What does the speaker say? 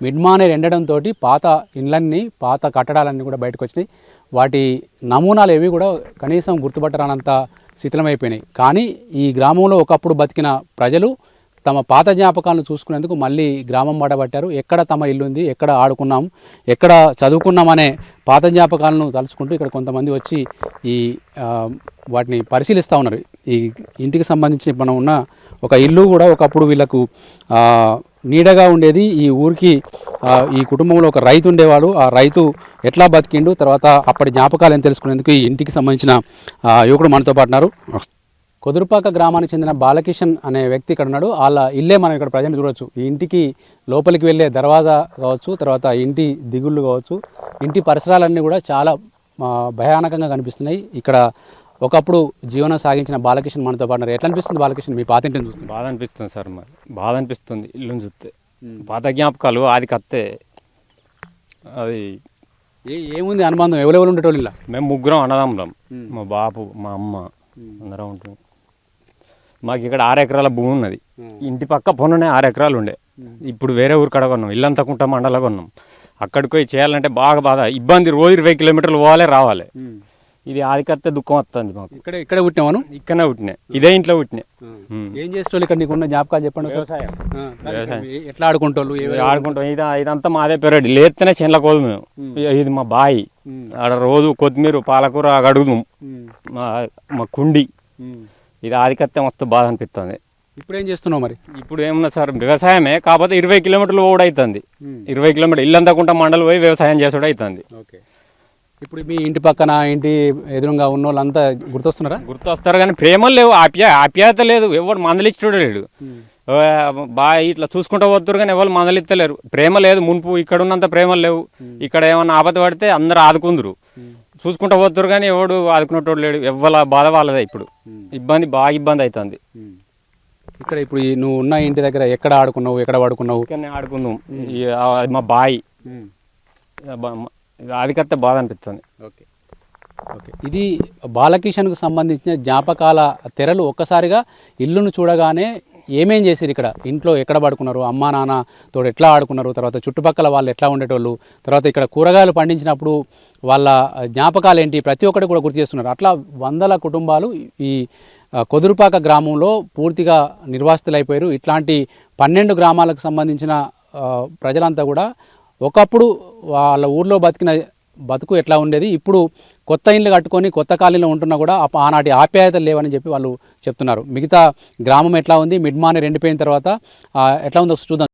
మిడ్మానేర్ ఎండడంతో పాత ఇండ్లన్నీ పాత కట్టడాలన్నీ కూడా బయటకు వచ్చినాయి. వాటి నమూనాలు ఏవి కూడా కనీసం గుర్తుపట్టరానంత శిథిలమైపోయినాయి. కానీ ఈ గ్రామంలో ఒకప్పుడు బతికిన ప్రజలు తమ పాత జ్ఞాపకాలను చూసుకునేందుకు మళ్ళీ గ్రామం బాటపట్టారు. ఎక్కడ తమ ఇల్లు ఉంది, ఎక్కడ ఆడుకున్నాం, ఎక్కడ చదువుకున్నాం అనే పాత జ్ఞాపకాలను తలుచుకుంటూ ఇక్కడ కొంతమంది వచ్చి ఈ వాటిని పరిశీలిస్తూ ఉన్నారు. ఈ ఇంటికి సంబంధించి మనం ఉన్న ఒక ఇల్లు కూడా ఒకప్పుడు వీళ్ళకు నీడగా ఉండేది. ఈ ఊరికి ఈ కుటుంబంలో ఒక రైతు ఉండేవాడు. ఆ రైతు ఎట్లా బతికిండు, తర్వాత అప్పటి జ్ఞాపకాలు ఏం తెలుసుకునేందుకు ఈ ఇంటికి సంబంధించిన యువకుడు మనతో పాటున్నారు. కొదురుపాక గ్రామానికి చెందిన బాలకిషన్ అనే వ్యక్తి ఇక్కడ ఉన్నాడు. వాళ్ళ ఇల్లే మనం ఇక్కడ ప్రజెంట్ చూడవచ్చు. ఈ ఇంటికి లోపలికి వెళ్ళే దర్వాజా కావచ్చు, తర్వాత ఇంటి దిగుళ్ళు కావచ్చు, ఇంటి పరిసరాలన్నీ కూడా చాలా భయానకంగా కనిపిస్తున్నాయి. ఇక్కడ ఒకప్పుడు జీవనం సాగించిన బాలకిషన్ మనతో పాటున్నారు. ఎట్లా అనిపిస్తుంది బాలకిషన్ మీ పాత ఇంటిని చూస్తుంది? బాధ అనిపిస్తుంది సార్, మరి బాధ అనిపిస్తుంది. ఇల్లుని చూస్తే పాత జ్ఞాపకాలు అది కత్తే. అది ఏముంది అనుబంధం? ఎవరెవరు ఉండేటోళ్ళు ఇలా? మేము ముగ్గురం అన్నదమ్ములం, మా బాపు మా అమ్మ అందరం ఉంటుంది. మాకు ఇక్కడ 6 ఎకరాల భూమి ఉన్నది. ఇంటి పక్క పొన్ననే 6 ఎకరాలు ఉండే. ఇప్పుడు వేరే ఊరు కడ కొన్నాం, ఇల్లంతకుంట మండలం కొన్నాం. అక్కడికి పోయి చేయాలంటే బాగా బాధ, ఇబ్బంది. రోజు 20 కిలోమీటర్లు పోవాలి రావాలి. ఇది ఆదికత్తే దుఃఖం వస్తుంది మాకు. ఇక్కడ పుట్టినాను, ఇక్కడనే పుట్టినా, ఇదే ఇంట్లో పుట్టినా. ఏం చేసేవాళ్ళు ఇక్కడ? నీకున్న జ్ఞాపకాలు చెప్పండి. వ్యవసాయం ఎట్లా ఆడుకుంటాం? ఇదంతా మాదే పెరడు. లేస్తేనే చేనులకు పోదు మేము. ఇది మా బాయి, ఆడ రోజు కొత్తిమీర పాలకూర అడుగుదాం, మా కుండి. ఇది ఆదికత్తే మస్తు బాధ అనిపిస్తుంది. ఇప్పుడు ఏం చేస్తున్నావు మరి? ఇప్పుడు ఏమన్నా సార్ వ్యవసాయమే, కాకపోతే 20 కిలోమీటర్లు పోవడం అవుతుంది. 20 కిలోమీటర్లు ఇల్లంతకుంట మండలి పోయి వ్యవసాయం చేసుడు అవుతుంది. ఓకే. ఇప్పుడు మీ ఇంటి పక్కన ఇంటి ఎదురుగా ఉన్న వాళ్ళంతా గుర్తొస్తున్నారా? గుర్తొస్తారు, కానీ ప్రేమలు లేవు, ఆప్యాయత లేదు. ఎవరు మందలిచ్చుడు లేడు. బాగా ఇట్లా చూసుకుంటూ పోతున్నారు, కానీ ఎవరు మందలిత్తలేరు. ప్రేమ లేదు. మునుపు ఇక్కడ ఉన్నంత ప్రేమలు లేవు. ఇక్కడ ఏమన్నా ఆపద పడితే అందరు ఆదుకుందరు, చూసుకుంటూ పోతున్నారు, కానీ ఎవడు ఆదుకునేటోడు లేడు. ఎవరి బాధ వాళ్ళదే. ఇప్పుడు ఇబ్బంది, బాగా ఇబ్బంది అవుతుంది ఇక్కడ. ఇప్పుడు నువ్వు ఉన్న ఇంటి దగ్గర ఎక్కడ ఆడుకున్నావు, ఎక్కడ పడుకున్నావు? ఇక్కడనే ఆడుకుందాం. మా బాయి ఆదికత్తే బాధ అనిపిస్తుంది. Okay okay. ఇది బాలకిషన్కు సంబంధించిన జ్ఞాపకాల తెరలు. ఒక్కసారిగా ఇల్లును చూడగానే ఏమేం చేసిరు, ఇక్కడ ఇంట్లో ఎక్కడ పడుకున్నారు, అమ్మా నాన్నతో ఎట్లా ఆడుకున్నారు, తర్వాత చుట్టుపక్కల వాళ్ళు ఎట్లా ఉండేటోళ్ళు, తర్వాత ఇక్కడ కూరగాయలు పండించినప్పుడు వాళ్ళ జ్ఞాపకాలు ఏంటి, ప్రతి ఒక్కటి కూడా గుర్తు చేస్తున్నారు. అట్లా వందల కుటుంబాలు ఈ కొదురుపాక గ్రామంలో పూర్తిగా నిర్వాసితులైపోయారు. ఇట్లాంటి 12 గ్రామాలకు సంబంధించిన ప్రజలంతా కూడా ఒకప్పుడు వాళ్ళ ఊర్లో బతుకు ఎట్లా ఉండేది, ఇప్పుడు కొత్త ఇండ్లు కట్టుకొని కొత్త కాలనీలో ఉంటున్నా కూడా ఆనాటి ఆప్యాయతలు లేవని చెప్పి వాళ్ళు చెప్తున్నారు. మిగతా గ్రామం ఎట్లా ఉంది, మిడ్మానేర్ ఎండిపోయిన తర్వాత ఎట్లా ఉందో చూద్దాం.